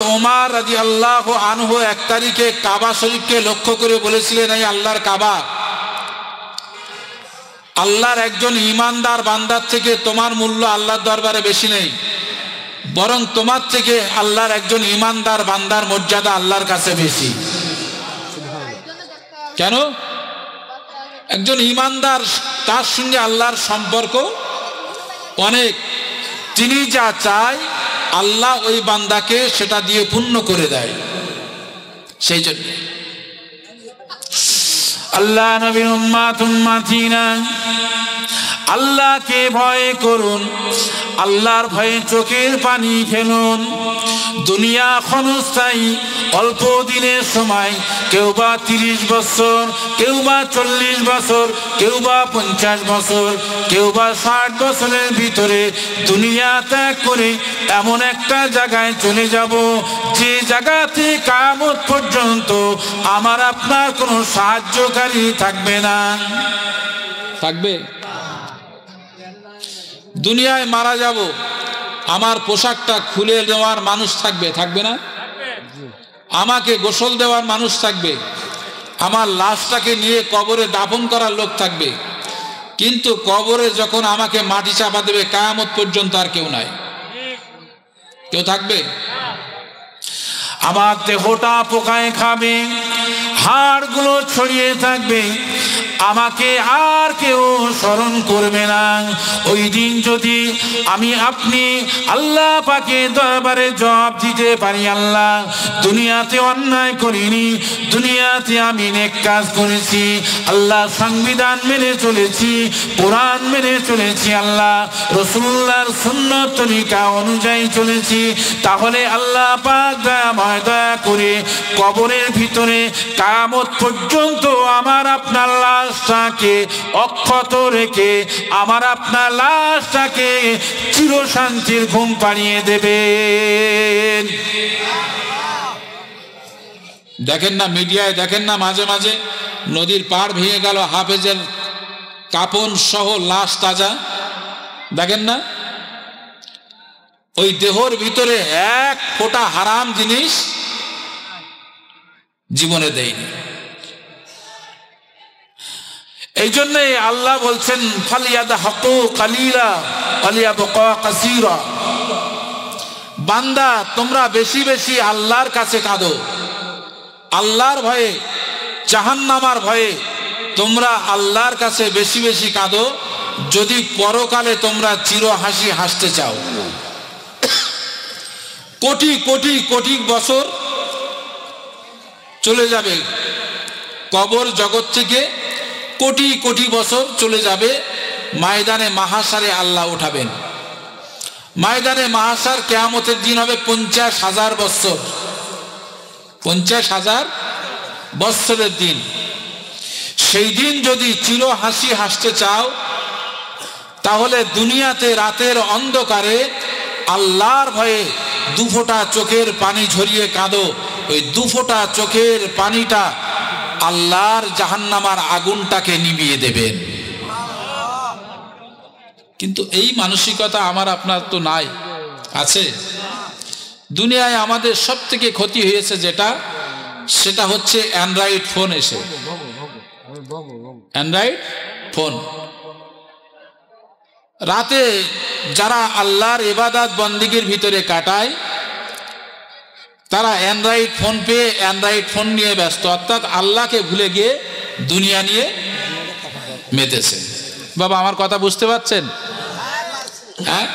ওমর রাদিয়াল্লাহু আনহু 1 তারিখে কাবা শরীফকে লক্ষ্য করে বলেছিলেন, এই আল্লাহর কাবা, আল্লাহর একজন ঈমানদার বান্দার থেকে তোমার মূল্য আল্লাহর দরবারে বেশি নেই, বরং তোমার থেকে আল্লাহর একজন ঈমানদার বান্দার মর্যাদা আল্লাহর কাছে বেশি। কেন? একজন ঈমানদার, তার সঙ্গে আল্লাহর সম্পর্ক অনেক। তিনি যা চায় আল্লাহ ওই বান্দাকে সেটা দিয়ে পূর্ণ করে দেয়। সেই জন্য আল্লাহ নবীর উম্মাতিনা আল্লাহকে ভয় করুন, আল্লাহর ভয়ে চোখের পানি ফেলুন। দুনিয়া ক্ষণস্থায়ী, অল্প দিনের সময়, কেউ বা 30 বছর, কেউ বা 40 বছর, কেউ বা 50 বছর, কেউ বা 60 বছরের ভিতরে দুনিয়া ত্যাগ করে এমন একটা জায়গায় চলে যাব যে জায়গাতে কিয়ামত পর্যন্ত আমার আপনার কোনো সাহায্যকারী থাকবে না। থাকবে? দুনিয়ায় মারা যাব, আমার পোশাকটা খুলে দেওয়ার মানুষ থাকবে, থাকবে না? আমাকে গোসল দেওয়ার মানুষ থাকবে, আমার লাশটাকে নিয়ে কবরে দাফন করার লোক থাকবে, কিন্তু কবরে যখন আমাকে মাটি চাপা দেবে কিয়ামত পর্যন্ত আর কেউ নাই। কেউ থাকবে? আমার দেহটা পোকায় খাবে, হাড়গুলো ছড়িয়ে থাকবে, আমাকে আর কেউ স্মরণ করবে না। ওই দিন যদি আমি আপনি আল্লাহ পাকের দরবারে জবাব দিতে পারি, আল্লাহ দুনিয়াতে অন্যায় করিনি, দুনিয়াতে আমি নেক কাজ করেছি, আল্লাহ সংবিধান মেনে চলেছি, কোরআন মেনে চলেছি, আল্লাহ রাসূলুল্লাহর সুন্নাত তরিকা অনুযায়ী চলেছি, তাহলে আল্লাহ পাক দয়া করে কবরের ভিতরে কিয়ামত পর্যন্ত আমার আপনার লাশটাকে অক্ষত রেখে আমার আপনার লাশটাকে চিরশান্তির ঘুম পাড়িয়ে দেবেন। দেখেন না মিডিয়ায়, দেখেন না মাঝে মাঝে নদীর পাড় ভেঙে গেল, হাফেজের কাপন সহ লাশ তাজা, দেখেন না? ওই দেহর ভিতরে এক ফোঁটা হারাম জিনিস জীবনে দেয়নি। এই জন্যে আল্লাহ বলছেন ফালিয়াদহাকু কালিলা ওয়ালিয়াবকা কাসীরা, বান্দা তোমরা বেশি বেশি আল্লাহর কাছে কাঁদো, আল্লাহর ভয়ে, জাহান্নামার ভয়ে তোমরা আল্লাহর কাছে বেশি বেশি কাঁদো, যদি পরকালে তোমরা চির হাসি হাসতে চাও। কোটি কোটি কোটি বছর চলে যাবে কবর জগৎ থেকে, কোটি কোটি বছর চলে যাবে, ময়দানে মাহশারে আল্লাহ উঠাবেন। ময়দানে মাহশার কিয়ামতের দিন হবে 50,000 বছর, 50,000 বছরের দিন। সেই দিন যদি চির হাসি হাসতে চাও, তাহলে দুনিয়াতে রাতের অন্ধকারে আল্লাহর ভয়ে 2 ফোঁটা চোখের পানি ঝরিয়ে কাঁদো। ওই 2 ফোঁটা চোখের পানিটা আল্লাহর জাহান্নামার আগুনটাকে নিভিয়ে দেবেন। কিন্তু এই মানসিকতা আমার আপনার তো নাই, আছে? দুনিয়ায় আমাদের সব থেকে ক্ষতি হয়েছে যেটা, সেটা হচ্ছে অ্যান্ড্রয়েড ফোন এসে। অ্যান্ড্রয়েড ফোন, রাতে যারা আল্লাহর ইবাদত বন্দেগীর ভিতরে কাটায়, তারা অ্যান্ড্রয়েড ফোন পেয়ে অ্যান্ড্রয়েড ফোন নিয়ে ব্যস্ত, অর্থাৎ আল্লাহকে ভুলে গিয়ে দুনিয়া নিয়ে মেতেছে। বাবা আমার কথা বুঝতে পারছেন? হ্যাঁ,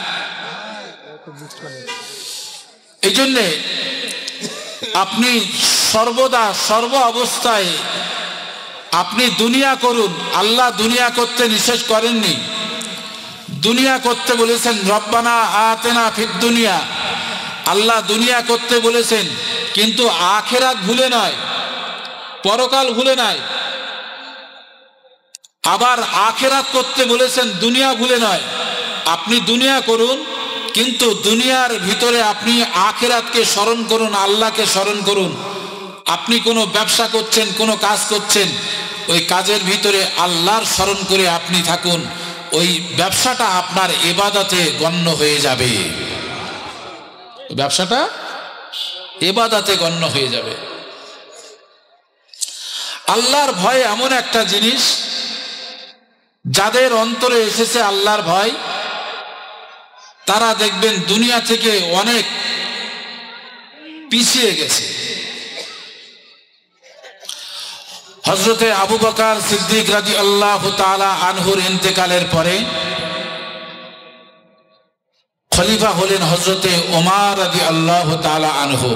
এই জন্যে আপনি সর্বদা সর্ব অবস্থায় আপনি দুনিয়া করুন। আল্লাহ দুনিয়া করতে নিষেধ করেননি, দুনিয়া করতে বলেছেন রব্বানা আতেনা ফিদ দুনিয়া, আল্লাহ দুনিয়া করতে বলেছেন, কিন্তু আখিরাত ভুলে নয়, পরকাল ভুলে নয়। আবার আখিরাত করতে বলেছেন, দুনিয়া ভুলে নয়। আপনি দুনিয়া করুন, কিন্তু দুনিয়ার ভিতরে আপনি আখিরাতকে স্মরণ করুন, আল্লাহকে স্মরণ করুন। আপনি কোনো ব্যবসা করছেন, কোনো কাজ করছেন, ওই কাজের ভিতরে আল্লাহর স্মরণ করে আপনি থাকুন, ওই ব্যবসাটা আপনার ইবাদতে গণ্য হয়ে যাবে। ব্যবসাটা ইবাদতে গণ্য হয়ে যাবে। আল্লাহর ভয় এমন একটা জিনিস, যাদের অন্তরে এসেছে আল্লাহর ভয়, তারা দেখবেন দুনিয়া থেকে অনেক পিছিয়ে গেছে। হযরতে আবু বকর সিদ্দিক রাদিয়াল্লাহু তাআলা আনহুর ইন্তেকালের পরে খলিফা হলেন হযরতে ওমর রাদিয়াল্লাহু তাআলা আনহু।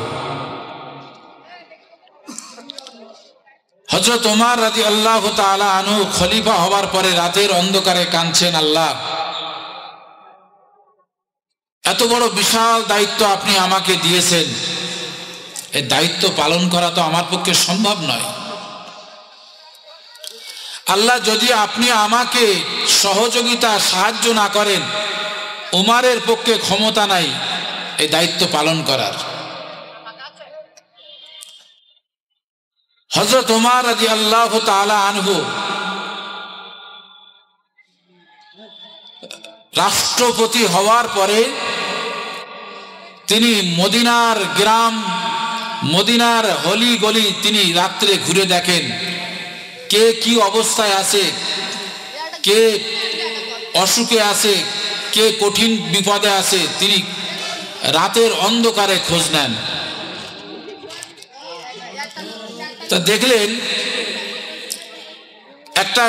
হযরত ওমর রাদিয়াল্লাহু তাআলা আনহু খলিফা হওয়ার পরে রাতের অন্ধকারে কাঁদছেন, আল্লাহ, এত বড় বিশাল দায়িত্ব আপনি আমাকে দিয়েছেন, এই দায়িত্ব পালন করা তো আমার পক্ষে সম্ভব নয়। আল্লাহ, যদি আপনি আমাকে সহযোগিতা সাহায্য না করেন, ওমরের পক্ষে ক্ষমতা নাই এই দায়িত্ব পালন করার। হযরত ওমর রাদিয়াল্লাহু তাআলা আনহু রাষ্ট্রপতি হওয়ার পরে তিনি মদিনার গ্রাম, মদিনার হলি গলি তিনি রাত্রে ঘুরে দেখেন কে কি অবস্থায় আছে, কে অসুখে আছে, কে কঠিন বিপদে আছে। তিনি রাতের অন্ধকারে খোঁজ নেন। তা দেখলেন একটা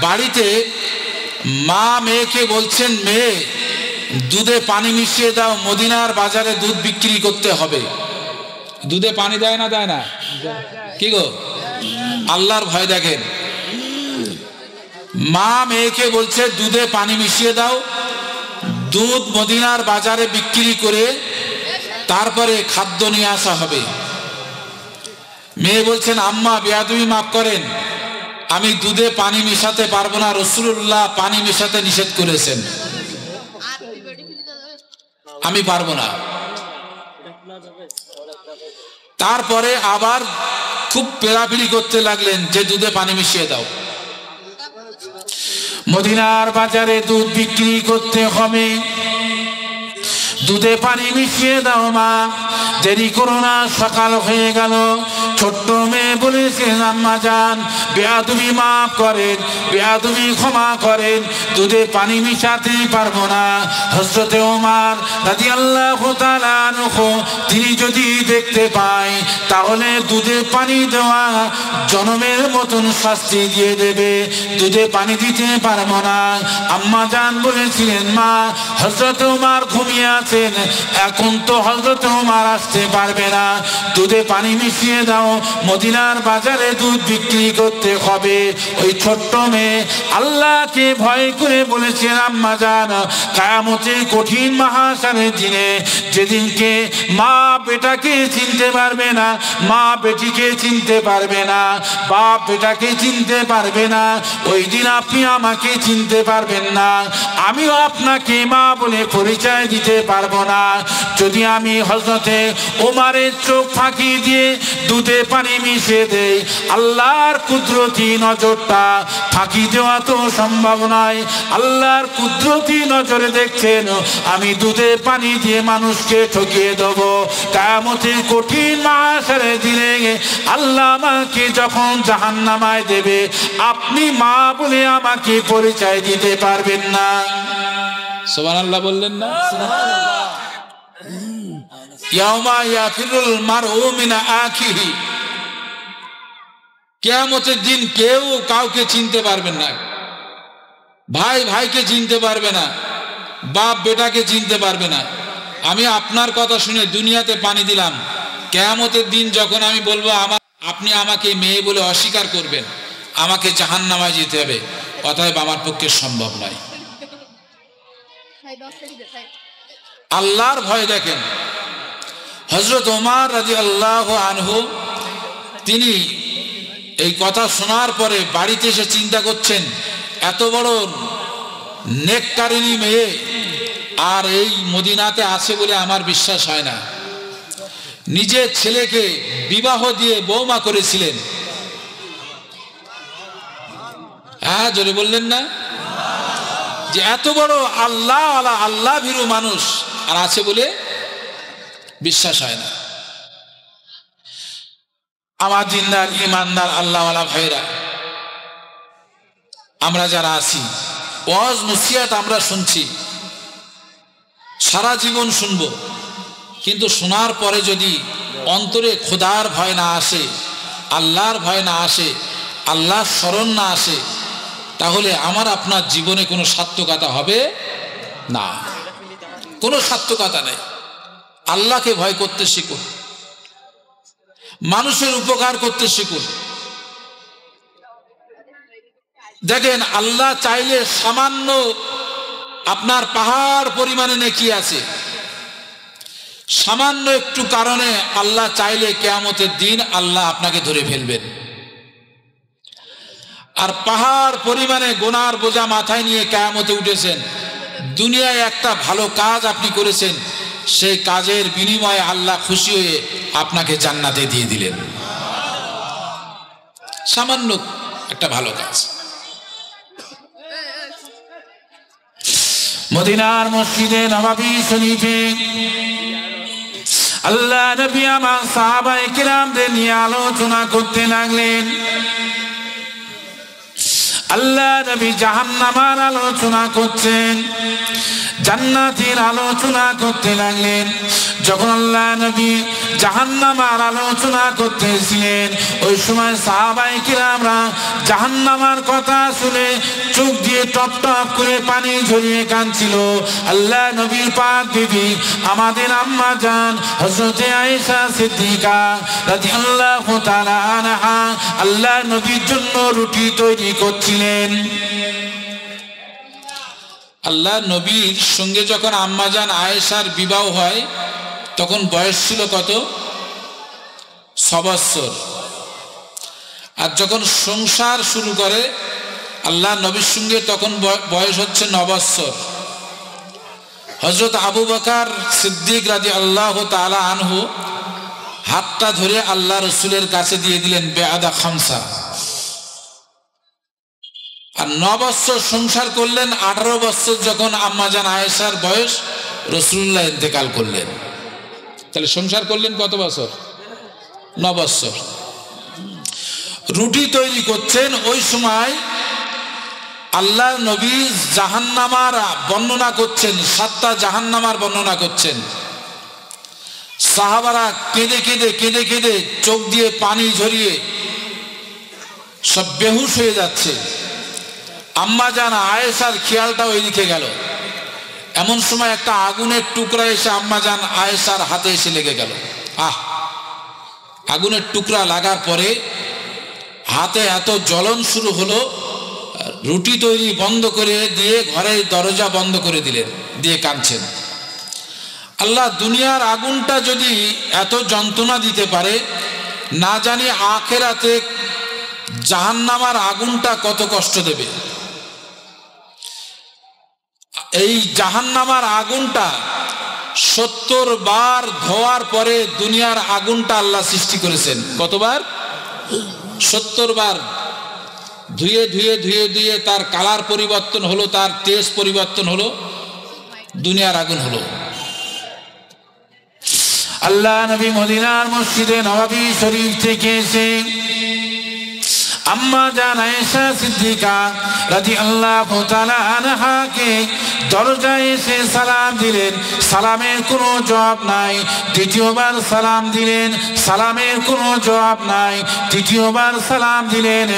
বাড়িতে মা মেয়েকে বলছেন, মেয়ে, দুধে পানি মিশিয়ে দাও, মদিনার বাজারে দুধ বিক্রি করতে হবে। দুধে পানি দেয় না, দেয় না? কি গো, আল্লাহর ভয় দেখেন। মা মেয়েকে বলছে দুধে পানি মিশিয়ে দাও, দুধ মদিনার বাজারে বিক্রি করে তারপরে খাদ্য নিয়ে আসা হবে। মেয়ে বলছেন, আম্মা, বেয়াদবি মাফ করেন, আমি দুধে পানি মিশাতে পারবো না, রাসূলুল্লাহ পানি মিশাতে নিষেধ করেছেন, আমি পারবো না। তারপরে আবার খুব পেরাপিরি করতে লাগলেন যে দুধে পানি মিশিয়ে দাও। মদিনার বাজারে দুধ বিক্রি করতে হবে, দুধে পানি মিশিয়ে দাও মা, দেরি করো না, সকাল হয়ে গেল। ছোট্ট মেয়ে বলেছেন, আম্মা জান, বেয়াদবি মাফ করেন, বেয়াদবি ক্ষমা করেন, দুধে পানি মিশাতে পারবো না। হযরতে ওমর রাদিয়াল্লাহু তাআলা আনহু তিনি যদি দেখতে পায়, তাহলে দুধে পানি দেওয়া জনমের মতন শাস্তি দিয়ে দেবে, দুধে পানি দিতে পারবো না। আম্মা জান বলেছিলেন, মা, হযরতে ওমর ঘুমিয়ে আছেন, এখন তো হযরতে ওমর আসতে পারবে না, দুধে পানি মিশিয়ে দাও, মদিনার বাজারে দুধ বিক্রি করতে হবে। ওই ছোট্ট মেয়ে আল্লাহকে ভয় করে বলেছেন, আম্মা জান, কিয়ামতের কঠিন মহাশারের দিনে, যেদিনকে মা বেটাকে চিনতে পারবে না, মা বেটিকে চিনতে পারবে না, বাপ বেটাকে চিনতে পারবে না, ওই দিন আপনি আমাকে চিনতে পারবেন না, আমিও আপনাকে মা বলে পরিচয় দিতে পারবো না। যদি আমি হযরতে ওমরের চোখ ফাঁকি দিয়ে দুধে পানি মিশিয়ে দেই, আল্লাহর কুদরতি নজরটা ফাঁকি দেওয়া তো সম্ভব নয়। আল্লাহর কুদরতি নজরে দেখছেন আমি দুধে পানি দিয়ে মানুষকে ঠকিয়ে দেব। কিয়ামতের কঠিন মাহশারের দিনে আল্লাহ আমাকে যখন জাহান্নামায় দেবে, আপনি মা বলে আমাকে পরিচয় দিতে পারবেন না। সুবহানাল্লাহ বললেন না? ইয়াউমা ইয়াফিরুল মারউ মিন আখিহি, কিয়ামতের দিন কেউ কাউকে চিনতে পারবেন না, ভাই ভাইকে চিনতে পারবে না, বাপ বেটাকে চিনতে পারবে না। আমি আপনার কথা শুনে দুনিয়াতে পানি দিলাম, কিয়ামতের দিন যখন আমি বলবো আপনি আমাকে মেয়ে বলে অস্বীকার করবেন, আমাকে জাহান্নামায় যেতে হবে, অতএব আমার পক্ষে সম্ভব নয়। আল্লাহর ভয় দেখেন। হযরত ওমর রাদিয়াল্লাহু আনহু তিনি এই কথা শোনার পরে বাড়িতে এসে চিন্তা করছেন, এত বড় নেককারিনী মেয়ে আর এই মদিনাতে আছে বলে আমার বিশ্বাস হয় না। নিজের ছেলেকে বিবাহ দিয়ে বৌমা করেছিলেন। হ্যাঁ, জোরে বললেন না? যে এত বড় আল্লাহ ভীরু মানুষ আর আছে বলে বিশ্বাস হয় না। আমার দিনদার ইমানদার আল্লাহওয়ালা ভাইরা, আমরা যারা আছি, ওয়াজ নসিহত আমরা শুনছি, সারা জীবন শুনব, কিন্তু শোনার পরে যদি অন্তরে খোদার ভয় না আসে, আল্লাহর ভয় না আসে, আল্লাহর স্মরণ না আসে, তাহলে আমার আপনার জীবনে কোনো সার্থকতা হবে না। কোনো সার্থকতা নেই। আল্লাহকে ভয় করতে শিখুন, মানুষের উপকার করতে শিখুন। দেখেন, আল্লাহ চাইলে সামান্য আপনার পাহাড় পরিমাণে নেকি আছে, সামান্য একটু কারণে আল্লাহ চাইলে কিয়ামতের দিন আল্লাহ আপনাকে ধরে ফেলবেন। আর পাহাড় পরিমাণে গুনার বোঝা মাথায় নিয়ে কিয়ামতে উঠেছেন, দুনিয়ায় একটা ভালো কাজ আপনি করেছেন, সেই কাজের বিনিময়ে আল্লাহ খুশি হয়ে আপনাকে জান্নাতে দিয়ে দিলেন। সামান্য একটা ভালো কাজ। মদিনার মসজিদে নববী শরীফে আল্লাহ নবী আমার সাহাবায়ে কিরামদের নিয়ে আলোচনা করতে লাগলেন। আল্লাহ নবী জাহান্নামের আলোচনা করছেন, জান্নাতের আলোচনা করতে লাগলেন। যখন আল্লাহ নবী জাহান্নামের আলোচনা করতেছিলেন, ওই সময় সাহাবায়ে কিরামরা জাহান্নামের কথা শুনে চোখ দিয়ে টপ টপ করে পানি ঝরিয়ে কাঁদছিল। আল্লাহ নবীর পাক বিবি আমাদের আম্মা জান হযরতে আয়েশা সিদ্দিকা রাদিয়াল্লাহু তাআলা আনহা আল্লাহ নবীর জন্য রুটি তৈরি করছিলেন। আল্লাহ নবীর সঙ্গে যখন আম্মাজান আয়েশার বিবাহ হয়, তখন বয়স ছিল কত? 6 বছর। আর যখন সংসার শুরু করে আল্লাহ নবীর সঙ্গে, তখন বয়স হচ্ছে 9 বছর। হযরত আবু বকর সিদ্দিক রাদিয়াল্লাহু তাআলা আনহু হাতটা ধরে আল্লাহ রসুলের কাছে দিয়ে দিলেন বেআদা খামসা। আর 9 বছর সংসার করলেন। 18 বছর যখন আম্মাজান আয়েশার বয়স, রাসূলুল্লাহ ইন্তেকাল করলেন। তাহলে সংসার করলেন কত বছর? 9 বছর। রুটি তৈরি করছেন, ওই সময় আল্লাহ নবী জাহান্নামার বর্ণনা করছেন, 7টা জাহান্নামার বর্ণনা করছেন। সাহাবারা কেঁদে কেঁদে কেঁদে কেঁদে চোখ দিয়ে পানি ঝরিয়ে সব বেহুশ হয়ে যাচ্ছে। আম্মাজান আয়েশার খেয়ালটা ওইদিকে গেল। এমন সময় একটা আগুনের টুকরা এসে আম্মাজান আয়েশার হাতে এসে লেগে গেল। আগুনের টুকরা লাগার পরে হাতে এত জ্বলন শুরু হলো, রুটি তৈরি বন্ধ করে দিয়ে ঘরের দরজা বন্ধ করে দিলেন, দিয়ে কাঁদছেন। আল্লাহ, দুনিয়ার আগুনটা যদি এত যন্ত্রণা দিতে পারে, না জানি আখিরাতে জাহান্নামের আগুনটা কত কষ্ট দেবে। এই জাহান্নামের আগুনটা 70 বার ধোয়ার পরে দুনিয়ার আগুনটা আল্লাহ সৃষ্টি করেছেন। কতবার? 70 বার ধুয়ে ধুয়ে ধুয়ে ধুয়ে তার কালার পরিবর্তন হলো, তার টেস্ট পরিবর্তন হলো, দুনিয়ার আগুন হলো। আল্লাহ নবী মদিনার মসজিদে নববী শরীফ থেকে এসে আম্মা জান আয়েশা সিদ্দিকা রাদিয়াল্লাহু তাআলা আনহাকে দরজায় এসে সালাম দিলেন। সালামের কোনো জবাব নাই। দ্বিতীয়বার সালাম দিলেন, সালামের কোনো জবাব নাই। তৃতীয়বার সালাম দিলেন।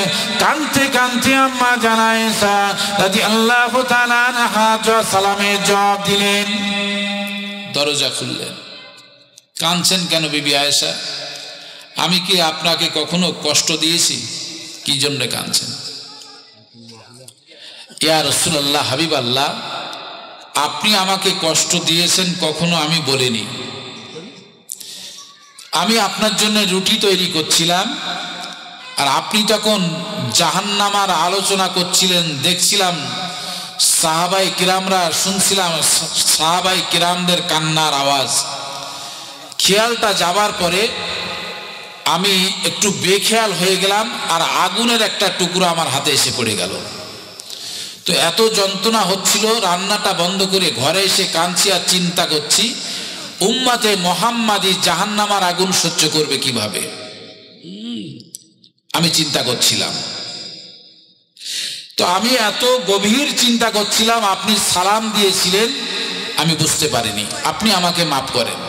কাঁদতে কাঁদতে আম্মা জান আয়েশা রাদিয়াল্লাহু তাআলা আনহা সালামের জবাব দিলেন। দরজা খুললেন। কাঁদছেন কেন বিবি আয়েশা? আমি কি আপনাকে কখনো কষ্ট দিয়েছি? কি জন্য কাঁদছেন? ইয়া রাসূলুল্লাহ, হাবিব আল্লাহ, আপনি আমাকে কষ্ট দিয়েছেন কখনো আমি বলিনি। আমি আপনার জন্য রুটি তৈরি করছিলাম, আর আপনি তখন জাহান্নামের আলোচনা করছিলেন, দেখছিলাম সাহাবায়ে কিরামরা, শুনছিলাম সাহাবায়ে কিরামদের কান্নার আওয়াজ। খেয়ালটা যাবার পরে আমি একটু বেখেয়াল হয়ে গেলাম, আর আগুনের একটা টুকরো আমার হাতে এসে পড়ে গেল। তো এত যন্ত্রণা হচ্ছিল, রান্নাটা বন্ধ করে ঘরে এসে কাঁদছি আর চিন্তা করছি, উম্মতে মুহাম্মাদি জাহান্নামের আগুন সহ্য করবে কিভাবে। আমি চিন্তা করছিলাম। তো আমি এত গভীর চিন্তা করছিলাম, আপনি সালাম দিয়েছিলেন, আমি বুঝতে পারিনি, আপনি আমাকে মাফ করেন।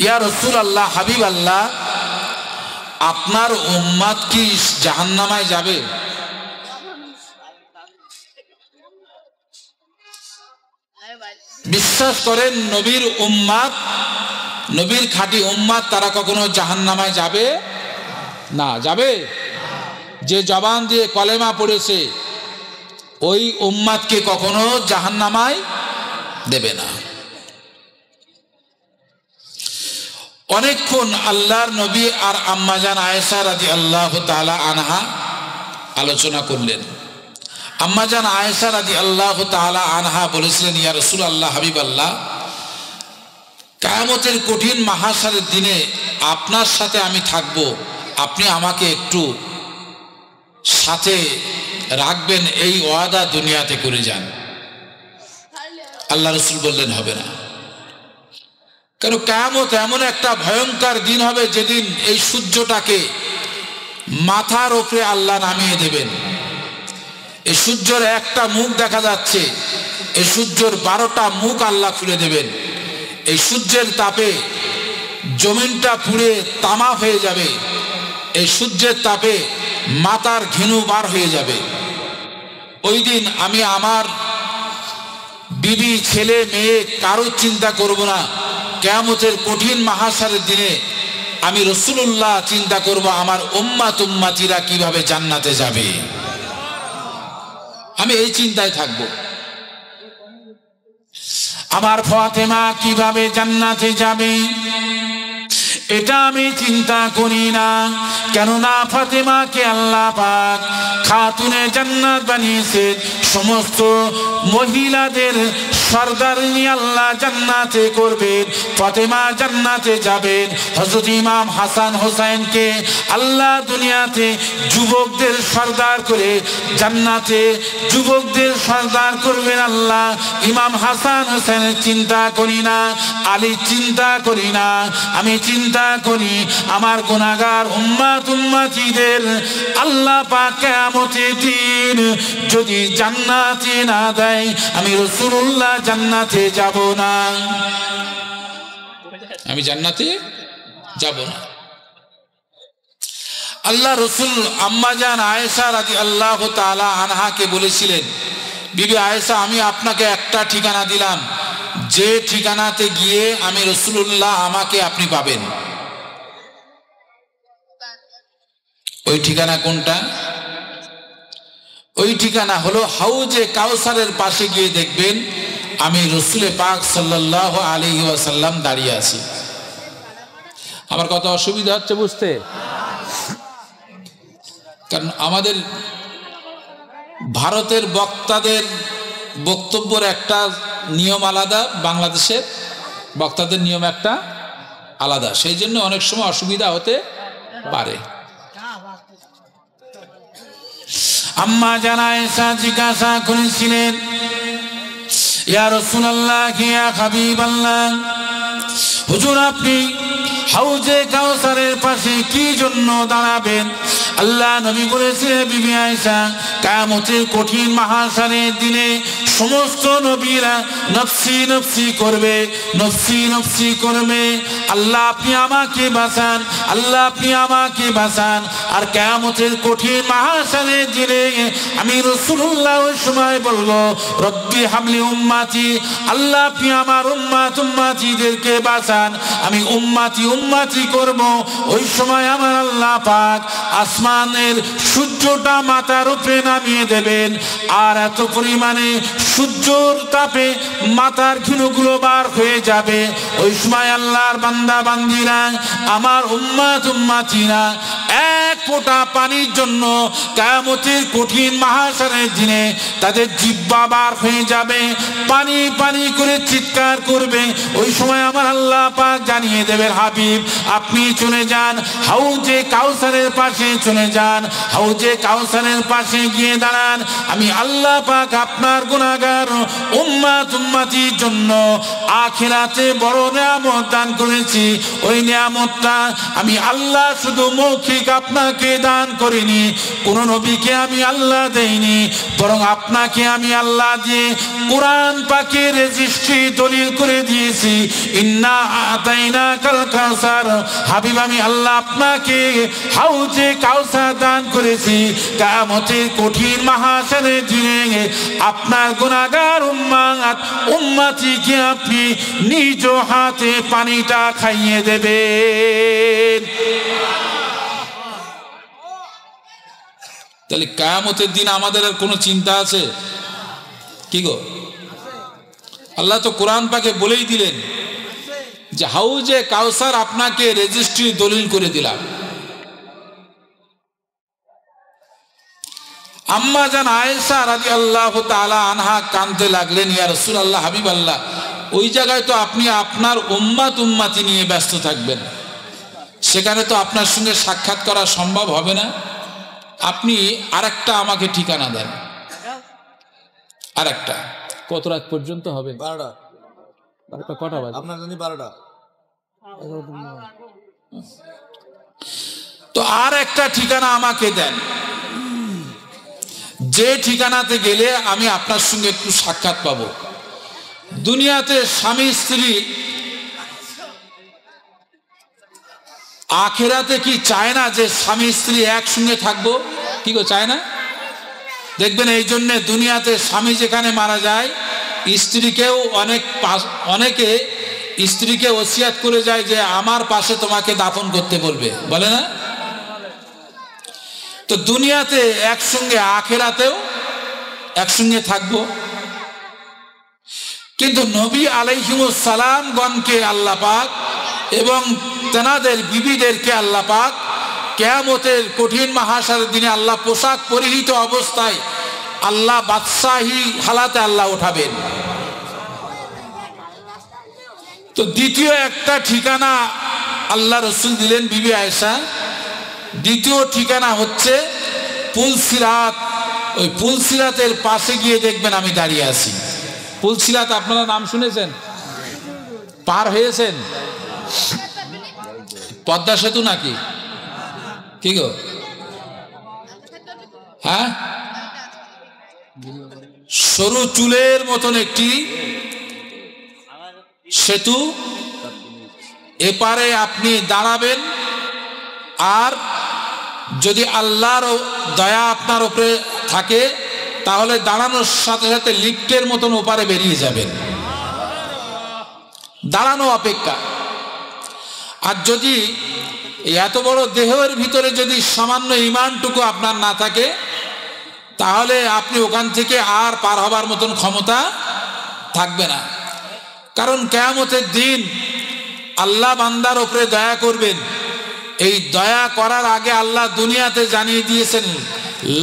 ইয়া রাসূল আল্লাহ, হাবিব আল্লাহ, আপনার উম্মত কি জাহান্নামায় যাবে? বিশ্বাস করেন নবীর উম্মত, নবীর খাঁটি উম্মত, তারা কখনো জাহান্নামায় যাবে না। যাবে? যে জবান দিয়ে কলেমা পড়েছে ওই উম্মতকে কখনো জাহান্নামায় দেবে না। অনেকক্ষণ আল্লাহর নবী আর আম্মাজান আয়েশা রাদিয়াল্লাহু তাআলা আনহা আলোচনা করলেন। আম্মাজান আয়েশা রাদিয়াল্লাহু তাআলা আনহা বলেছিলেন, ইয়া রাসূলুল্লাহ, হাবিব আল্লাহ, কিয়ামতের কঠিন মাহশারের দিনে আপনার সাথে আমি থাকব, আপনি আমাকে একটু সাথে রাখবেন, এই ওয়াদা দুনিয়াতে করে যান। আল্লাহ রাসূল বললেন, হবে না। কারণ কিয়ামত এমন একটা ভয়ঙ্কর দিন হবে যেদিন এই সূর্যটাকে মাথার উপরে আল্লাহ নামিয়ে দেবেন। এই সূর্যের একটা মুখ দেখা যাচ্ছে, এই সূর্যের 12টা মুখ আল্লাহ খুলে দেবেন। এই সূর্যের তাপে জমিনটা পুড়ে তামা হয়ে যাবে। এই সূর্যের তাপে মাথার ঘিনু বার হয়ে যাবে। ওই দিন আমি আমার বিবি, ছেলে, মেয়ে কারো চিন্তা করব না। কিয়ামতের কঠিন মাহশারের দিনে আমি রাসূলুল্লাহ চিন্তা করব আমার উম্মত উম্মতিরা কিভাবে জান্নাতে যাবে। আমি এই চিন্তায় থাকব, আমার ফাতেমা কিভাবে জান্নাতে যাবে, এটা আমি চিন্তা করি না। কেননা ফাতেমাকে আল্লাহ পাক খাতুনে জান্নাত বানিয়েছে। সমস্ত মহিলাদের সরদারনি আল্লাহ জান্নাতে করবেন, ফাতেমা জান্নাতে যাবেন। হযরত ইমাম হাসান হোসেনকে আল্লাহ দুনিয়াতে যুবকদের সরদার করে জান্নাতে যুবকদের সরদার করবেন আল্লাহ। ইমাম হাসান হোসেনের চিন্তা করি না, আলীর চিন্তা করি না, আমি চিন্তা করি আমার গুনাহগার উম্মত উম্মতিদের আল্লাহ পাক কিয়ামতের দিন যদি জান্নাতে না দেয়, আমি রাসূলুল্লাহ জান্নাতে যাব না, আমি জান্নাতে যাব না। আল্লাহ রাসূল আম্মাজান আয়েশা রাদিয়াল্লাহু তাআলা আনহাকে বলেছিলেন, বিবি আয়েশা, আমি আপনাকে একটা ঠিকানা দিলাম, যে ঠিকানাতে গিয়ে আমি রাসূলুল্লাহ আমাকে আপনি পাবেন। ওই ঠিকানা কোনটা? ওই ঠিকানা হলো হাউজে কাউসারের পাশে গিয়ে দেখবেন আমি রাসূলে পাক সাল্লাল্লাহু আলাইহি ওয়াসাল্লাম দাঁড়িয়ে আছি। আমার কত অসুবিধা হচ্ছে বুঝতে? কারণ আমাদের ভারতের বক্তাদের বক্তব্যের একটা নিয়ম আলাদা, বাংলাদেশের বক্তাদের নিয়ম একটা আলাদা, সেই জন্য অনেক সময় অসুবিধা হতে পারে। আম্মা জানা আয়েশা জিজ্ঞাসা করেছিলেন, ইয়া রাসূলুল্লাহ, ইয়া হাবিবাল্লাহ, হুজুর আপনি হাউজে কাউসারের পাশে কি জন্য দাঁড়াবেন? আল্লাহ নবী বলেছিলেন, বিবি আয়েশা, কিয়ামতের কঠিন মাহশারের দিনে সমস্ত নবীরা নফসি নফসি করবে, নফসি নফসি করবে। আল্লাহ আপনি আমাকে বাঁচান, আল্লাহ আপনি আমাকে বাঁচান। আর কিয়ামতের কঠিন মাহশারের দিনে আমি রাসূলুল্লাহ ওই সময় বলবো, রব্বি হাবলি উম্মতি, আল্লাহ আপনি আমার উম্মত উম্মতিদেরকে বাঁচান, আমি উম্মতি উম্মতি করব। ওই সময় আমার আল্লাহ পাক আসমানের সূর্যটা মাথার উপরে নামিয়ে দেবেন, আর এত পরিমাণে সূর্যর তাপে মাথার ঘিনুগুলো বার হয়ে যাবে। ওই সময় আল্লাহর বান্দা বান্দিরা, আমার উম্মত উম্মতিরা এক ফোঁটা পানির জন্য কিয়ামতের কঠিন মাহশারের দিনে তাদের জিহ্বা বার হয়ে যাবে, পানি পানি করে চিৎকার করবে, ওই সময় আমার আল্লাহ পাক জানিয়ে দেবেন, হাবিব আপনি চলে যান হাউজে কাউসারের পাশে চলে যান, হাউজে কাউসারের পাশে গিয়ে দাঁড়ান। আমি আল্লাহ পাক আপনার গুনাহগার উম্মতির জন্য আখিরাতে বড় নিয়ামত দান করেছি। ওই নিয়ামতটা আমি আল্লাহ শুধু মৌখিক আপনাকে দান করিনি, কোন নবীকে আমি আল্লাহ দেইনি, বরং আপনাকে আমি আল্লাহ দিয়ে কোরআন পাকের রেজিস্ট্রি দলিল করে দিয়েছি। ইন্না আতাইনাকাল কাউসার, হাবিব আমি আল্লাহ আপনাকে হাউজে কাউসার দান করেছি। কিয়ামতের কঠিন মাহশারের দিনে আপনার গুনাহগার উম্মতিকে আপনি নিজ হাতে পানিটা খাইয়ে দেবেন। তাহলে কিয়ামতের দিন আমাদের আর কোনো চিন্তা আছে কি গো? আল্লাহ তো কোরআন পাকে বলেই দিলেন যে হাউজে কাউসার আপনাকে রেজিস্ট্রি দলিল করে দিলাম। আম্মা জান আয়েশা রাদিয়াল্লাহু তাআলা আনহা কাঁদতে লাগলেন, ইয়া রাসূলুল্লাহ, হাবিব আল্লাহ, ওই জায়গায় তো আপনি আপনার উম্মতি নিয়ে ব্যস্ত থাকবেন, সেখানে তো আপনার সঙ্গে সাক্ষাৎ করা সম্ভব হবে না। আপনি আরেকটা আমাকে ঠিকানা দেন, আরেকটা। কত রাত পর্যন্ত হবে? 12টা। কটা বাজে আপনার জন্য? 12টা। তো আর একটা ঠিকানা আমাকে দেন, যে ঠিকানাতে গেলে আমি আপনার সঙ্গে একটু সাক্ষাৎ পাবো। দুনিয়াতে স্বামী স্ত্রী আখিরাতে কি চায় না যে স্বামী স্ত্রী একসঙ্গে থাকবো? কি গো, চায় না? দেখবেন এই জন্য দুনিয়াতে স্বামী যেখানে মারা যায়, স্ত্রীকেও অনেকে স্ত্রীকে ওসিয়াত করে যায় যে আমার পাশে তোমাকে দাফন করতে বলবে, বলে না? তো দুনিয়াতে একসঙ্গে আখিরাতেও একসঙ্গে থাকবো। কিন্তু নবী আলাইহিমুস সালাম গণকে আল্লাহ পাক এবং তেনাদের বিবিদেরকে আল্লাহ পাক কিয়ামতের কঠিন মাহশারের দিনে আল্লাহ পোশাক পরিহিত অবস্থায় আল্লাহ বাদশাহী হালাতে আল্লাহ উঠাবেন। তো দ্বিতীয় একটা ঠিকানা আল্লাহ রসুল দিলেন বিবি আয়েশা। দ্বিতীয় ঠিকানা হচ্ছে পুলসিরাত। ওই পুলসিরাতের পাশে গিয়ে দেখবেন আমি দাঁড়িয়ে আছি। পুলসিরাত আপনারা নাম শুনেছেন? পার হয়েছেন? পদ্মা সেতু নাকি? কি গো, হ্যাঁ? সরু চুলের মতন একটি সেতু, এপারে আপনি দাঁড়াবেন, আর যদি আল্লাহর দয়া আপনার উপরে থাকে তাহলে দাঁড়ানোর সাথে সাথে লিফটের মতন ওপারে বেরিয়ে যাবেন, দাঁড়ানো অপেক্ষা। আর যদি এত বড় দেহের ভিতরে যদি সামান্য ঈমানটুকু আপনার না থাকে তাহলে আপনি ওখান থেকে আর পার হবার মতন ক্ষমতা থাকবে না। কারণ কিয়ামতের দিন আল্লাহ বান্দার উপরে দয়া করবেন। এই দয়া করার আগে আল্লাহ দুনিয়াতে জানিয়ে দিয়েছেন,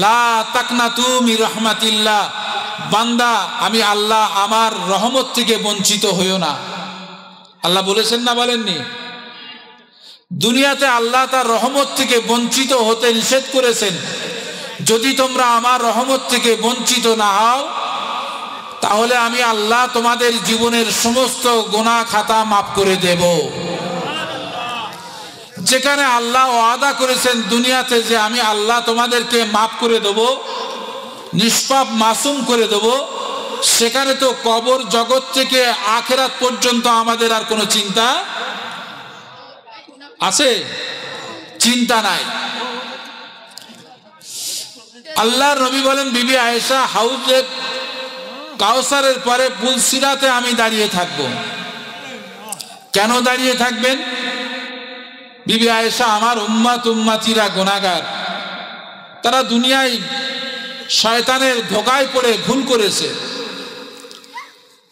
লা তাকনাতু মির রাহমাতিল্লাহ, বান্দা আমি আল্লাহ আমার রহমত থেকে বঞ্চিত হইও না। আল্লাহ বলেছেন না, বলেননি? দুনিয়াতে আল্লাহ তার রহমত থেকে বঞ্চিত হতে নিষেধ করেছেন। যদি তোমরা আমার রহমত থেকে বঞ্চিত না হও তাহলে আমি আল্লাহ তোমাদের জীবনের সমস্ত গুনাহ খাতা মাফ করে দেব। যেখানে আল্লাহ ওয়াদা করেছেন দুনিয়াতে যে আমি আল্লাহ তোমাদেরকে মাফ করে দেব, নিষ্পাপ মাসুম করে দেব, সেখানে তো কবর জগৎ থেকে আখিরাত পর্যন্ত আমাদের আর কোনো চিন্তা আছে? চিন্তা নাই। আল্লাহর নবী বলেন, বিবি আয়েশা, হাউজে কাউসারের পরে পুলসিরাতে আমি দাঁড়িয়ে থাকবো। কেন দাঁড়িয়ে থাকবেন? বিবি আয়েশা, আমার উম্মতিরা গুনাহগার, তারা দুনিয়ায় শয়তানের ধোঁকায় পড়ে ভুল করেছে,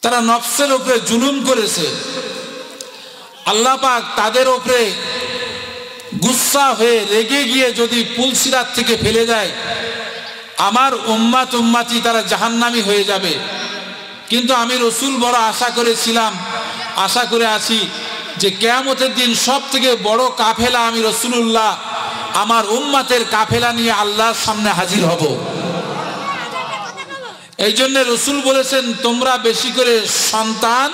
তারা নফসের উপরে জুলুম করেছে। আল্লাহ পাক তাদের উপরে গুসা হয়ে রেগে গিয়ে যদি পুলসিরাত থেকে ফেলে দেয়, আমার উম্মতি তারা জাহান্নামী হয়ে যাবে। কিন্তু আমি রসুল বড় আশা করেছিলাম আশা করে আছি যে কিয়ামতের দিন সব থেকে বড় কাফেলা আমি রাসূলুল্লাহ আমার উম্মতের কাফেলা নিয়ে আল্লাহর সামনে হাজির হব। এই জন্য রাসূল বলেছেন তোমরা বেশি করে সন্তান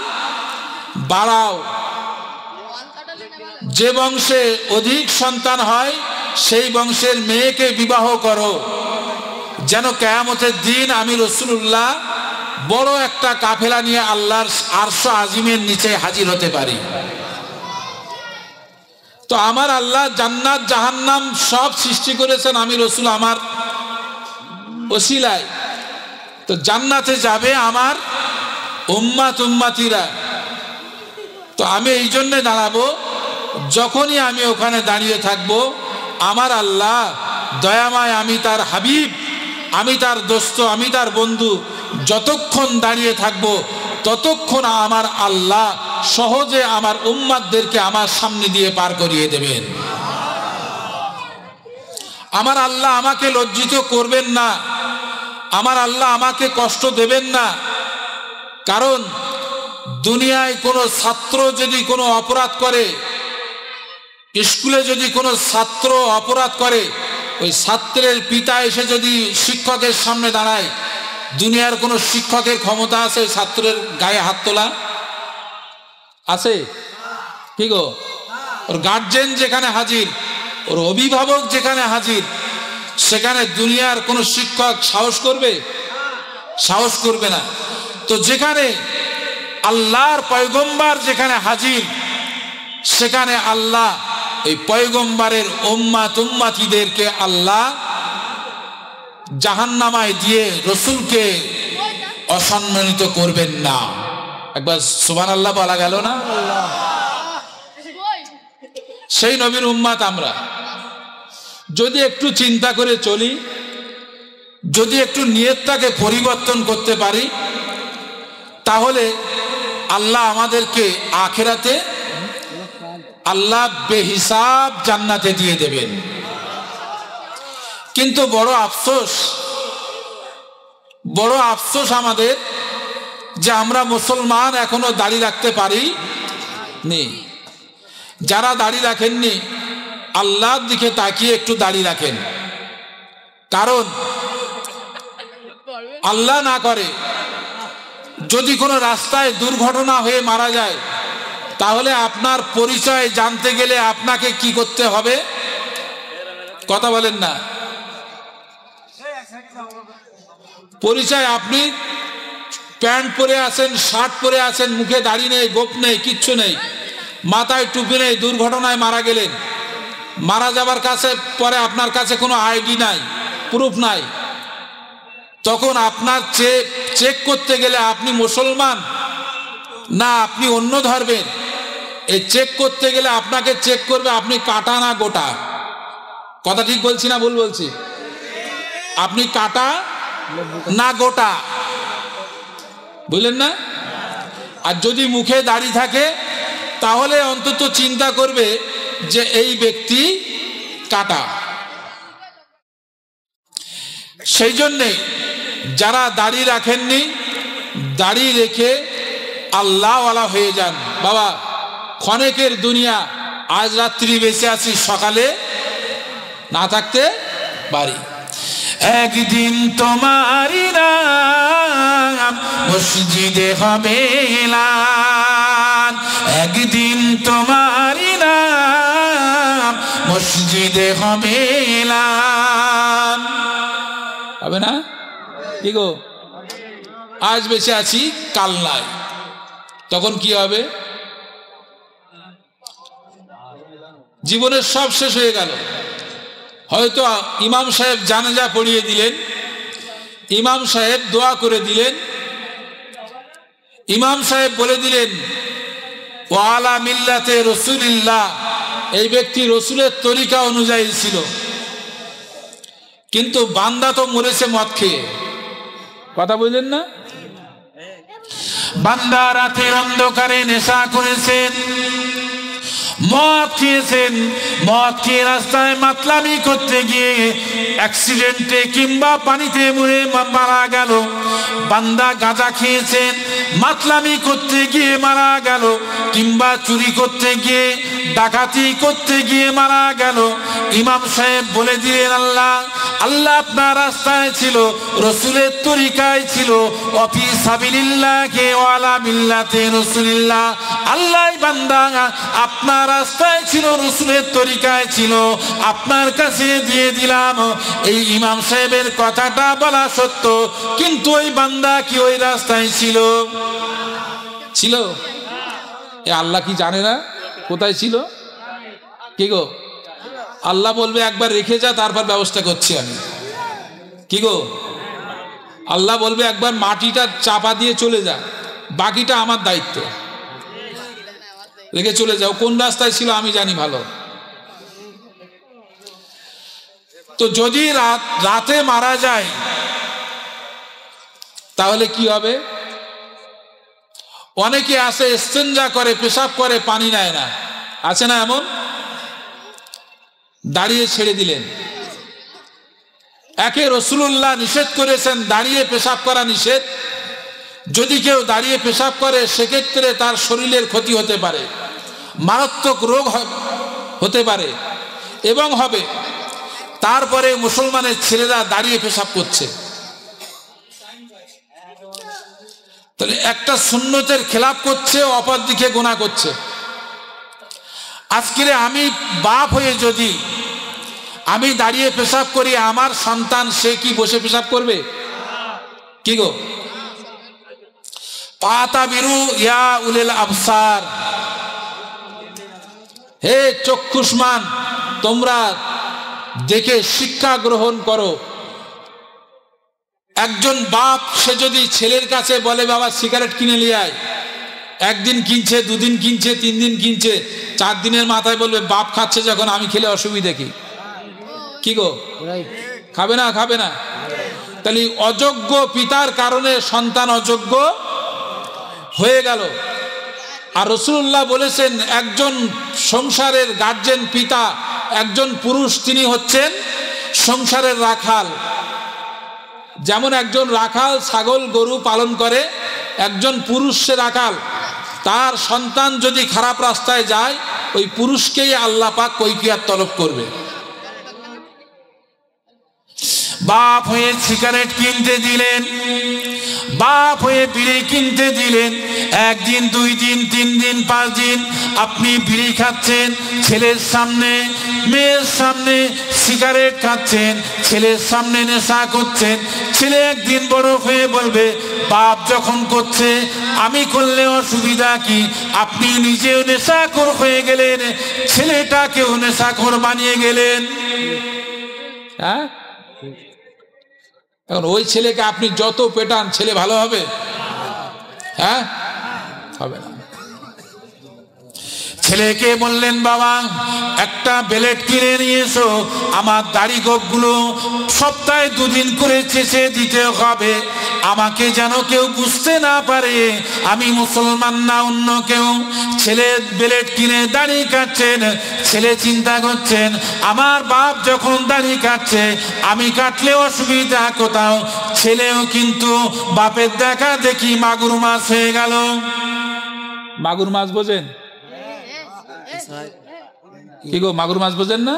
বাড়াও, যে বংশে অধিক সন্তান হয় সেই বংশের মেয়েকে বিবাহ করো, যেন কিয়ামতের দিন আমি রাসূলুল্লাহ বড় একটা কাফেলা নিয়ে আল্লাহর আরশ আজিমের নিচে হাজির হতে পারি। তো আমার আল্লাহ জান্নাত জাহান্নাম সব সৃষ্টি করেছেন আমি রাসূল আমার ওসিলায়। তো জান্নাতে যাবে আমার উম্মত উম্মতিরা। তো আমি এই জন্য দাঁড়াবো, যখনই আমি ওখানে দাঁড়িয়ে থাকব আমার আল্লাহ দয়াময়, আমি তার হাবিব, আমি তার দোস্ত, আমি তার বন্ধু, যতক্ষণ দাঁড়িয়ে থাকব ততক্ষণ আমার আল্লাহ সহজে আমার উম্মতদেরকে আমার সামনে দিয়ে পার করিয়ে দেবেন। আমার আল্লাহ আমাকে লজ্জিত করবেন না, আমার আল্লাহ আমাকে কষ্ট দেবেন না। কারণ দুনিয়ায় কোনো ছাত্র যদি কোনো অপরাধ করে, স্কুলে যদি কোনো ছাত্র অপরাধ করে, ওই ছাত্রের পিতা এসে যদি শিক্ষকের সামনে দাঁড়ায়, দুনিয়ার কোনো শিক্ষকের ক্ষমতা আছে ছাত্রের গায়ে হাত তোলা? আছে কি গো? ওর গার্জেন যেখানে হাজির, ওর অভিভাবক যেখানে হাজির, সেখানে দুনিয়ার কোনো শিক্ষক সাহস করবে? সাহস করবে না। তো যেখানে আল্লাহর পয়গম্বর যেখানে হাজির, সেখানে আল্লাহ এই পয়গম্বরের উম্মত উম্মতিদেরকে আল্লাহ জাহান্নামায় দিয়ে রাসূলকে অসম্মানিত করবেন না। একবার সুবহানাল্লাহ বলা গেল না? সেই নবীর উম্মত আমরা যদি একটু চিন্তা করে চলি, যদি একটু নিয়তটাকে পরিবর্তন করতে পারি, তাহলে আল্লাহ আমাদেরকে আখিরাতে আল্লাহ বেহিসাব জান্নাতে দিয়ে দেবেন। কিন্তু বড় আফসোস আমাদের যে আমরা মুসলমান এখনো দাড়ি রাখতে পারি নি। যারা দাড়ি রাখেননি আল্লাহর দিকে তাকিয়ে একটু দাড়ি রাখেন। কারণ আল্লাহ না করে যদি কোনো রাস্তায় দুর্ঘটনা হয়ে মারা যায়, তাহলে আপনার পরিচয় জানতে গেলে আপনাকে কি করতে হবে? কথা বলেন না। পরিচয়, আপনি প্যান্ট পরে আছেন, শার্ট পরে আছেন, মুখে দাড়ি নেই, গোপ নেই, কিচ্ছু নেই, মাথায় টুপি নেই, দুর্ঘটনায় মারা গেলেন। মারা যাবার কাছে পরে আপনার কাছে কোনো আইডি নাই, প্রুফ নাই। তখন আপনার চেক করতে গেলে আপনি মুসলমান না আপনি অন্য ধর্মের, এই চেক করতে গেলে আপনাকে চেক করবে আপনি কাটা না গোটা। কথা ঠিক বলছি না ভুল বলছি? আপনি কাটা না গোটা, বুঝলেন না? আর যদি মুখে দাড়ি থাকে তাহলে অন্তত চিন্তা করবে যে এই ব্যক্তি কাটা। সেই জন্যে যারা দাড়ি রাখেননি, দাড়ি রেখে আল্লাহওয়ালা হয়ে যান। বাবা, ক্ষণেকের দুনিয়া, আজ রাত্রি বেঁচে আছি, সকালে না থাকতে পারি। একদিন তোমারি নাম মসজিদে হবে এলান, একদিন তোমারি নাম মসজিদে হবে এলান। হবে না? কি গো? আজ বেঁচে আছি, কাল নাই, তখন কি হবে? জীবনের সব শেষ হয়ে গেল। হয়তো ইমাম সাহেব জানাজা পড়িয়ে দিলেন, ইমাম সাহেব দোয়া করে দিলেন, ইমাম সাহেব বলে দিলেন ওয়ালা মিল্লাতে রাসূলিল্লাহ, এই ব্যক্তি রসুলের তরিকা অনুযায়ী ছিল, কিন্তু বান্দা তো মরেছে মদ খেয়ে। কথা বললেন না? বান্দা রাতের অন্ধকারে নেশা করেছেন, মদ খেয়েছেন, মদ খেয়ে রাস্তায় মাতলামি করতে গিয়ে অ্যাক্সিডেন্টে কিংবা পানিতে মুড়ে মারা গেল। বান্দা গাঁজা খেয়েছেন, মাতলামি করতে গিয়ে মারা গেল, কিংবা চুরি করতে গিয়ে ডাকাতি করতে গিয়ে মারা গেল। ইমাম সাহেব বলে দিলেন আল্লাহ, আল্লাহ আপনার রাস্তায় ছিল, রসুলের তরিকায় ছিল, অফি সাবিলিল্লাহি ওয়ালা মিল্লাতে রাসূলিল্লাহ। আল্লাহ বান্দা আপনার রাস্তায় ছিল, রসুলের তরিকায় ছিল, আপনার কাছে দিয়ে দিলাম। এই ইমাম সাহেবের কথাটা বলা সত্য, কিন্তু ওই বান্দা কি ওই রাস্তায় ছিল? ছিল? এ আল্লাহ কি জানে না কোথায় ছিল? কি গো, আল্লাহ বলবে একবার রেখে যা, তারপর ব্যবস্থা করছি আমি। কি গো, আল্লাহ বলবে একবার মাটিটা চাপা দিয়ে চলে যা, বাকিটা আমার দায়িত্ব, রেখে চলে যাও। কোন রাস্তায় ছিল আমি জানি ভালো। তো যদি রাতে মারা যায় তাহলে কি হবে? অনেকে আসে ইস্তেঞ্জা করে, পেশাব করে, পানি নেয় না, আছে না এমন? দাঁড়িয়ে ছেড়ে দিলেন। একে রাসূলুল্লাহ নিষেধ করেছেন দাঁড়িয়ে পেশাব করা নিষেধ। যদি কেউ দাঁড়িয়ে পেশাব করে সেক্ষেত্রে তার শরীরের ক্ষতি হতে পারে, মারাত্মক রোগ হতে পারে এবং হবে। তারপরে মুসলমানের ছেলেরা দাঁড়িয়ে পেশাব করছে, তাহলে একটা সুন্নতের খেলাপ করছে, অপর দিকে গুনাহ করছে। আজকে আমি বাপ হয়ে যদি আমি দাঁড়িয়ে পেশাব করি, আমার সন্তান সে কি বসে পেশাব করবে? কি গো, ফাতাবিরু ইয়া উলিল আবসার, হে চক্ষুষ্মান তোমরা দেখে শিক্ষা গ্রহণ করো। একজন বাপ সে যদি ছেলের কাছে বলে বাবা সিগারেট কিনে নিয়ে আয়, একদিন কিনছে, দুদিন কিনছে, 3 দিন কিনছে, 4 দিনের মাথায় বলবে বাপ খাচ্ছে যখন আমি খেলে অসুবিধা কি? কি গো, খাবে না? খাবে না? তাহলে অযোগ্য পিতার কারণে সন্তান অযোগ্য হয়ে গেল। আর রাসূলুল্লাহ বলেছেন একজন সংসারের গার্জেন পিতা, একজন পুরুষ, তিনি হচ্ছেন সংসারের রাখাল। যেমন একজন রাখাল ছাগল গরু পালন করে, একজন পুরুষ সে রাখাল। তার সন্তান যদি খারাপ রাস্তায় যায়, ওই পুরুষকেই আল্লাহ পাক কৈফিয়ত তলব করবে। বাপ হয়ে সিগারেট কিনতে দিলেন, বাপ হয়ে বিড়ি কিনতে দিলেন, 1 দিন 2 দিন 3 দিন 5 দিন আপনি বিড়ি খাচ্ছেন, ছেলের সামনে মেয়ের সামনে সিগারেট খাচ্ছেন, ছেলের সামনে নেশা করছেন। ছেলে একদিন বড় হয়ে বলবে বাপ যখন করছে আমি করলে অসুবিধা কি? আপনি নিজেও নেশাখোর হয়ে গেলেন, ছেলেটাকেও নেশাখোর বানিয়ে গেলেন। হ্যাঁ, এখন ওই ছেলেকে আপনি যত পেটান ছেলে ভালো হবে? হ্যাঁ, হবে না। ছেলেকে বললেন বাবা একটা বেলেট কিনে নিয়ে এসো, আমার দাড়ি গোঁফগুলো সপ্তাহে 2 দিন করে চেঁচে দিতে হবে, আমাকে যেন কেউ বুঝতে না পারে আমি মুসলমান না অন্য কেউ। ছেলে বেলেট কিনে দাড়ি কাটছেন, ছেলে চিন্তা করছেন আমার বাপ যখন দাড়ি কাটছে আমি কাটলে অসুবিধা কোথাও। ছেলেও কিন্তু বাপের দেখা দেখি মাগুর মাছ হয়ে গেল। মাগুর মাছ বোঝেন? কি গো, মাগুর মাছ বোঝেন না?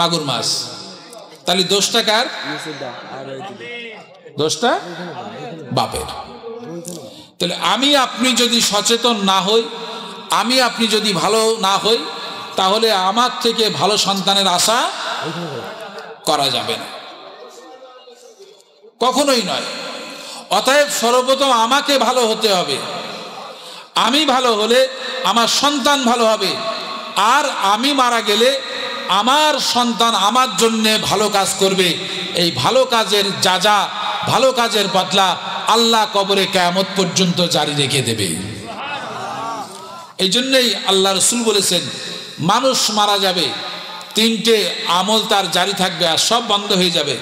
মাগুর মাছ। তাহলে দোষটা কার? দোষটা বাপের। তাহলে আমি আপনি যদি সচেতন না হই, আমি আপনি যদি ভালো না হই, তাহলে আমার থেকে ভালো সন্তানের আশা করা যাবে না, কখনোই নয়। অতএব সর্বপ্রথম আমাকে ভালো হতে হবে, আমি ভালো হলে আমার সন্তান ভালো হবে, আর আমি মারা গেলে আমার সন্তান আমার জন্যে ভালো কাজ করবে। এই ভালো কাজের যা ভালো কাজের বদলা আল্লাহ কবরে কিয়ামত পর্যন্ত জারি রেখে দেবে। এই জন্যই আল্লাহ রাসূল বলেছেন মানুষ মারা যাবে, 3টে আমল তার জারি থাকবে আর সব বন্ধ হয়ে যাবে।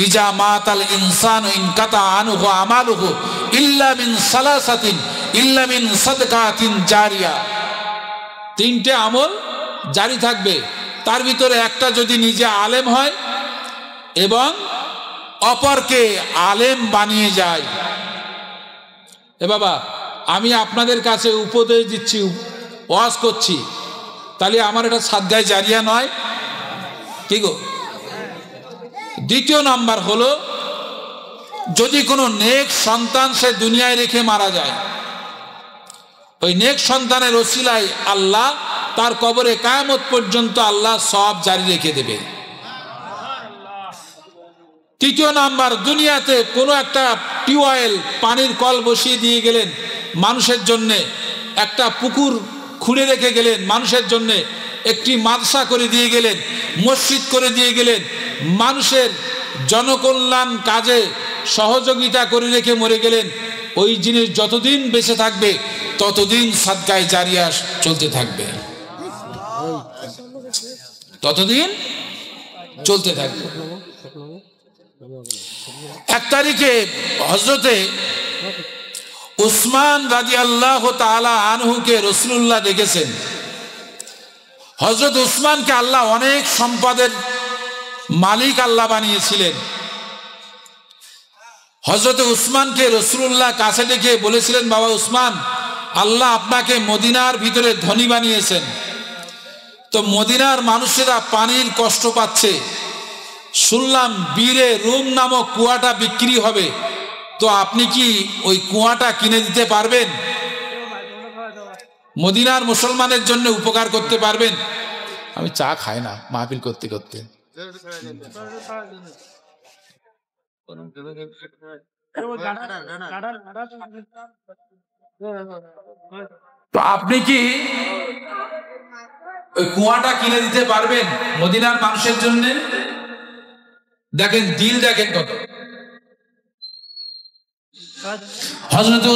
ইজা মাতাল ইনসানু ইনকাতা আনহু আমালুহু ইল্লা মিন সালাসাতিন ইল্লা মিন সাদকাতিন জারিয়া। তিনটে আমল জারি থাকবে, তার ভিতরে একটা যদি নিজে আলেম হয় এবং অপরকে আলেম বানিয়ে যায়। এ বাবা, আমি আপনাদের কাছে উপদেশ দিচ্ছি, ওয়াজ করছি, তাহলে আমার এটা সাদগায়ে জারিয়া নয় কি গো? দ্বিতীয় নাম্বার হলো, যদি কোনো নেক সন্তান সে দুনিয়ায় রেখে মারা যায়, ওই নেক সন্তানের ওসিলায় আল্লাহ তার কবরে কিয়ামত পর্যন্ত আল্লাহ সওয়াব জারি রেখে দেবে। তৃতীয় নাম্বার, দুনিয়াতে কোনো একটা টিউবওয়েল পানির কল বসিয়ে দিয়ে গেলেন মানুষের জন্যে, একটা পুকুর খুঁড়ে রেখে গেলেন মানুষের জন্যে, একটি মাদ্রাসা করে দিয়ে গেলেন, মসজিদ করে দিয়ে গেলেন, মানুষের জনকল্যাণ কাজে সহযোগিতা করে রেখে মরে গেলেন, ওই জিনিস যতদিন বেঁচে থাকবে ততদিন সাদকায়ে জারিয়া চলতে থাকবে, ততদিন চলতে থাকবে। এক তারিখে হযরতে উসমান রাদিয়াল্লাহু তাআলা আনহুকে রাসূলুল্লাহ দেখেছেন। হযরত উসমানকে আল্লাহ অনেক সম্পদের মালিক আল্লাহ বানিয়েছিলেন। হযরত উসমানকে রাসূলুল্লাহ কাছে ডেকে বলেছিলেন, বাবা উসমান, আল্লাহ আপনাকে মদিনার ভিতরে ধনী বানিয়েছেন, তো মদিনার মানুষেরা পানির কষ্ট পাচ্ছে, শুনলাম বীরে রুম নামক কুয়াটা বিক্রি হবে, তো আপনি কি ওই কুয়াটা কিনে দিতে পারবেন? মদিনার মুসলমানের জন্য উপকার করতে পারবেন? আমি চা খাই না মাহফিল করতে করতে। তো আপনি কি ওই কুয়াটা কিনে দিতে পারবেন মদিনার মানুষের জন্য? দেখেন দিল, দেখেন কত। হযরত